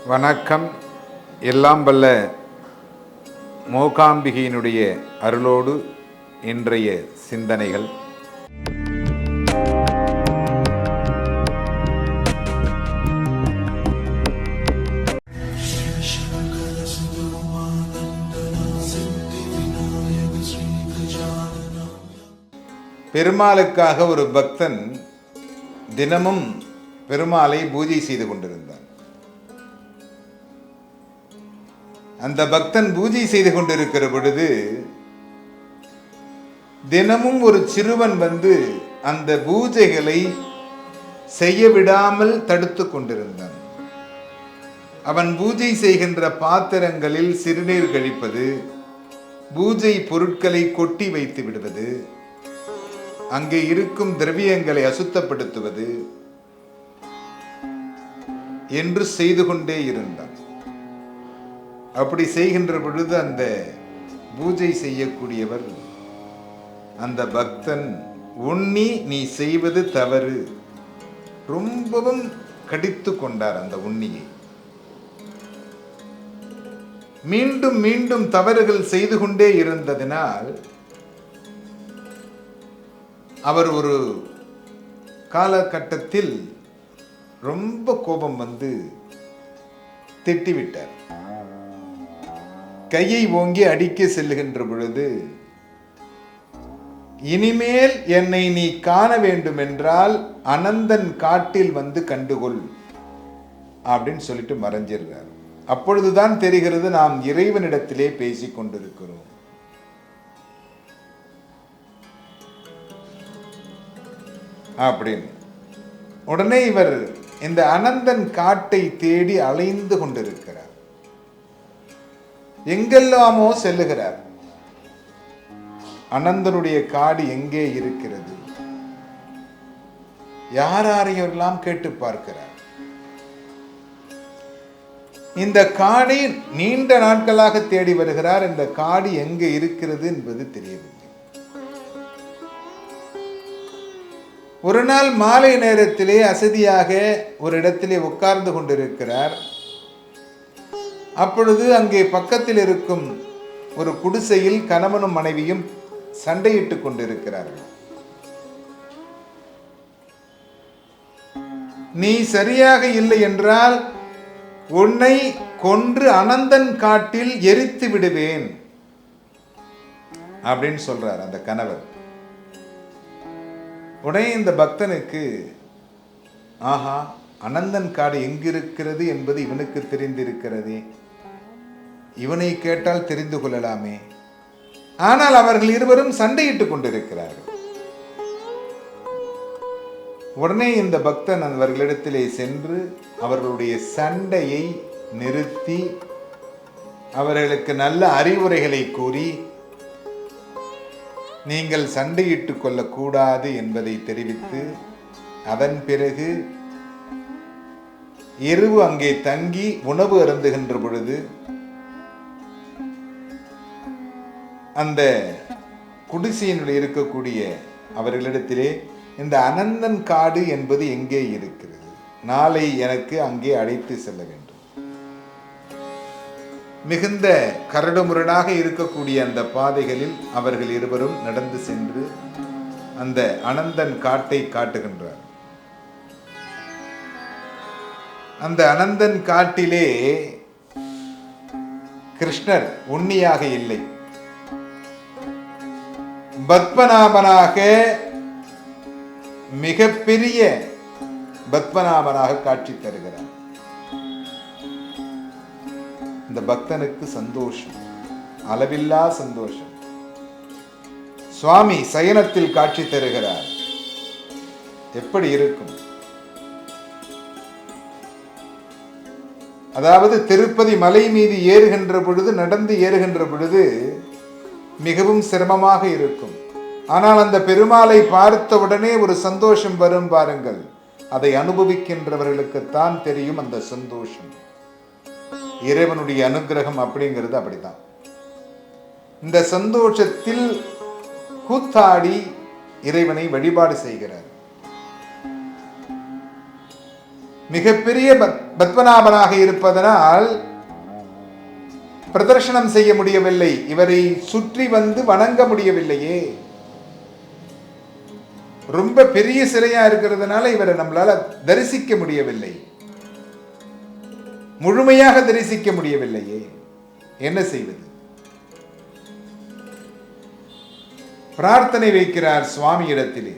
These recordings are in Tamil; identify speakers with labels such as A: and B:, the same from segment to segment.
A: வணக்கம். எல்லாம் வல்ல மூகாம்பிகையினுடைய அருளோடு இன்றைய சிந்தனைகள். பெருமாளுக்காக ஒரு பக்தன் தினமும் பெருமாளை பூஜை செய்து கொண்டிருந்தான். அந்த பக்தன் பூஜை செய்து கொண்டிருக்கிற பொழுது தினமும் ஒரு சிறுவன் வந்து அந்த பூஜைகளை செய்ய விடாமல் தடுத்து கொண்டிருந்தான். அவன் பூஜை செய்கின்ற பாத்திரங்களில் சிறுநீர் கழிப்பது, பூஜை பொருட்களை கொட்டி வைத்து விடுவது, அங்கே இருக்கும் திரவியங்களை அசுத்தப்படுத்துவது என்று செய்து கொண்டே இருந்தான். அப்படி செய்கின்ற பொழுது அந்த பூஜை செய்யக்கூடியவர் அந்த பக்தன், உண்ணி நீ செய்வது தவறு, ரொம்பவும் கடித்து கொண்டார் அந்த உண்ணியை. மீண்டும் மீண்டும் தவறுகள் செய்து கொண்டே இருந்ததினால் அவர் ஒரு காலகட்டத்தில் ரொம்ப கோபம் வந்து திட்டிவிட்டார். கையை ஓங்கி அடிக்க செல்லுகின்ற பொழுது, இனிமேல் என்னை நீ காண வேண்டும் என்றால் அனந்தன் காட்டில் வந்து கண்டுகொள் அப்படின்னு சொல்லிட்டு மறைஞ்சிருக்கார். அப்பொழுதுதான் தெரிகிறது நாம் இறைவனிடத்திலே பேசிக் கொண்டிருக்கிறோம். அப்படின்னு உடனே இவர் இந்த அனந்தன் காட்டை தேடி அலைந்து கொண்டிருக்கிறார். எங்கெல்லாமோ செல்லுகிறார். அனந்தனுடைய காடு எங்கே இருக்கிறது, யாரையெல்லாம் கேட்டு பார்க்கிறார். இந்த காடை நீண்ட நாட்களாக தேடி வருகிறார். இந்த காடு எங்கே இருக்கிறது என்பது தெரியவில்லை. ஒரு நாள் மாலை நேரத்திலே அசதியாக ஒரு இடத்திலே உட்கார்ந்து கொண்டிருக்கிறார். அப்பொழுது அங்கே பக்கத்தில் இருக்கும் ஒரு குடிசையில் கணவனும் மனைவியும் சண்டையிட்டுக் கொண்டிருக்கிறார்கள். நீ சரியாக இல்லை என்றால் உன்னை கொன்று அனந்தன் காட்டில் எரித்து விடுவேன் அப்படின்னு சொல்றார் அந்த கணவர். உடனே இந்த பக்தனுக்கு, ஆஹா, அனந்தன் காடு எங்கிருக்கிறது என்பது இவனுக்கு தெரிந்திருக்கிறதே, இவனை கேட்டால் தெரிந்து கொள்ளலாமே. ஆனால் அவர்கள் இருவரும் சண்டையிட்டுக் கொண்டிருக்கிறார்கள். உடனே இந்த பக்தன் அவர்களிடத்திலே சென்று அவர்களுடைய சண்டையை நிறுத்தி அவர்களுக்கு நல்ல அறிவுரைகளை கூறி, நீங்கள் சண்டையிட்டுக் கொள்ளக்கூடாது என்பதை தெரிவித்து, அதன் பிறகு இரவு அங்கே தங்கி உணவு அருந்துகின்ற பொழுது அந்த குடிசையினுடைய இருக்கக்கூடிய அவர்களிடத்திலே, இந்த அனந்தன் காடு என்பது எங்கே இருக்கிறது, நாளை எனக்கு அங்கே அழைத்து செல்ல வேண்டும். மிகுந்த கரடுமுரடாக இருக்கக்கூடிய அந்த பாதைகளில் அவர்கள் இருவரும் நடந்து சென்று அந்த அனந்தன் காட்டை காட்டுகின்றார். அந்த அனந்தன் காட்டிலே கிருஷ்ணர் உண்ணியாக இல்லை, பத்மநாபனாக, மிகப்பெரிய பத்மநாபனாக காட்சி தருகிறார். இந்த பக்தனுக்கு சந்தோஷம், அளவில்லா சந்தோஷம். சுவாமி சயனத்தில் காட்சி தருகிறார். எப்படி இருக்கும்? அதாவது திருப்பதி மலை மீது ஏறுகின்ற பொழுது, நடந்து ஏறுகின்ற பொழுது மிகவும் சிரமமாக இருக்கும். ஆனால் அந்த பெருமாளை பார்த்தவுடனே ஒரு சந்தோஷம் வரும் பாருங்கள். அதை அனுபவிக்கின்றவர்களுக்குத்தான் தெரியும் அந்த சந்தோஷம். இறைவனுடைய அனுகிரகம் அப்படிங்கிறது அப்படித்தான். இந்த சந்தோஷத்தில் கூத்தாடி இறைவனை வழிபாடு செய்கிறார். மிகப்பெரிய பத்மநாபனாக இருப்பதனால் பிரதர்ஷனம் செய்ய முடியவில்லை, இவரை சுற்றி வந்து வணங்க முடியவில்லையே. ரொம்ப பெரிய சிலையா இருக்கிறதுனால இவரை நம்மளால தரிசிக்க முடியவில்லை, முழுமையாக தரிசிக்க முடியவில்லையே. என்ன செய்வது? பிரார்த்தனை வைக்கிறார் சுவாமி இடத்திலே,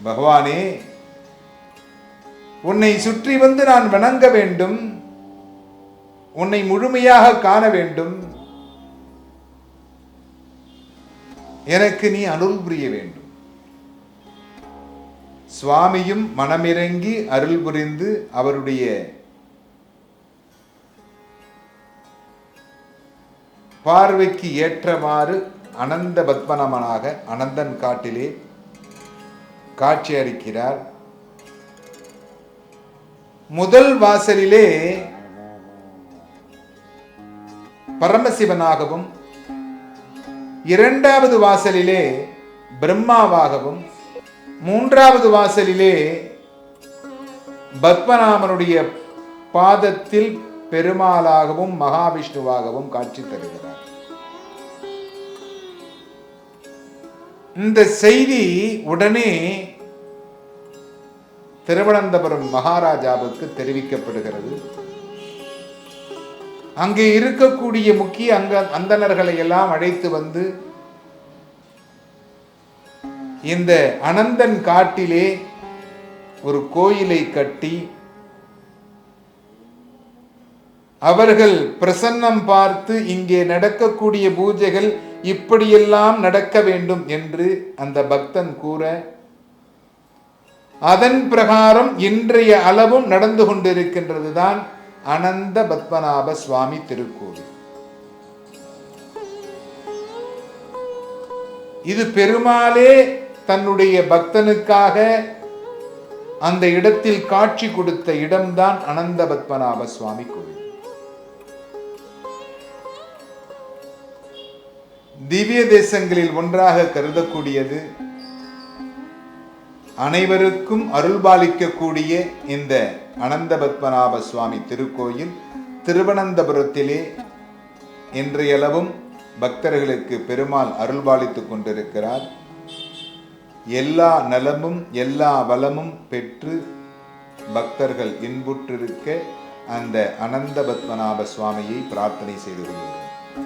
A: பகவானே, உன்னை சுற்றி வந்து நான் வணங்க வேண்டும், உன்னை முழுமையாக காண வேண்டும், எனக்கு நீ அருள் புரிய வேண்டும். சுவாமியும் மனமிறங்கி அருள் புரிந்து அவருடைய பார்வைக்கு ஏற்றவாறு அனந்த பத்மநாபனாக அனந்தன் காட்டிலே காட்சி அளிக்கிறார். முதல் வாசலிலே பரமசிவனாகவும், இரண்டாவது வாசலிலே பிரம்மாவாகவும், மூன்றாவது வாசலிலே பத்மநாபனுடைய பாதத்தில் பெருமாளாகவும் மகாவிஷ்ணுவாகவும் காட்சி தருகிறார். இந்த செய்தி உடனே திருவனந்தபுரம் மகாராஜாவுக்கு தெரிவிக்கப்படுகிறது. அங்கே இருக்கக்கூடிய முக்கிய அந்தணர்களை எல்லாம் அழைத்து வந்து இந்த அனந்தன் காட்டிலே ஒரு கோயிலை கட்டி அவர்கள் பிரசன்னம் பார்த்து இங்கே நடக்கக்கூடிய பூஜைகள் இப்படியெல்லாம் நடக்க வேண்டும் என்று அந்த பக்தன் கூற, அதன் பிரகாரம் இன்றைய அளவும் நடந்து கொண்டிருக்கின்றது தான் அனந்த பத்மநாப சுவாமி திருக்கோவில். இது பெருமாளே தன்னுடைய பக்தனுக்காக அந்த இடத்தில் காட்சி கொடுத்த இடம்தான் அனந்த பத்மநாப சுவாமி கோவில். திவ்ய தேசங்களில் ஒன்றாக கருதக்கூடியது, அனைவருக்கும் அருள்பாலிக்கக்கூடிய இந்த அனந்த பத்மநாப சுவாமி திருக்கோயில் திருவனந்தபுரத்திலே இன்றையளவும் பக்தர்களுக்கு பெருமாள் அருள்பாலித்துக் கொண்டிருக்கிறார். எல்லா நலமும் எல்லா வளமும் பெற்று பக்தர்கள் இன்புற்றிருக்க அந்த அனந்த பத்மநாப சுவாமியை பிரார்த்தனை செய்து கொள்கிறோம்.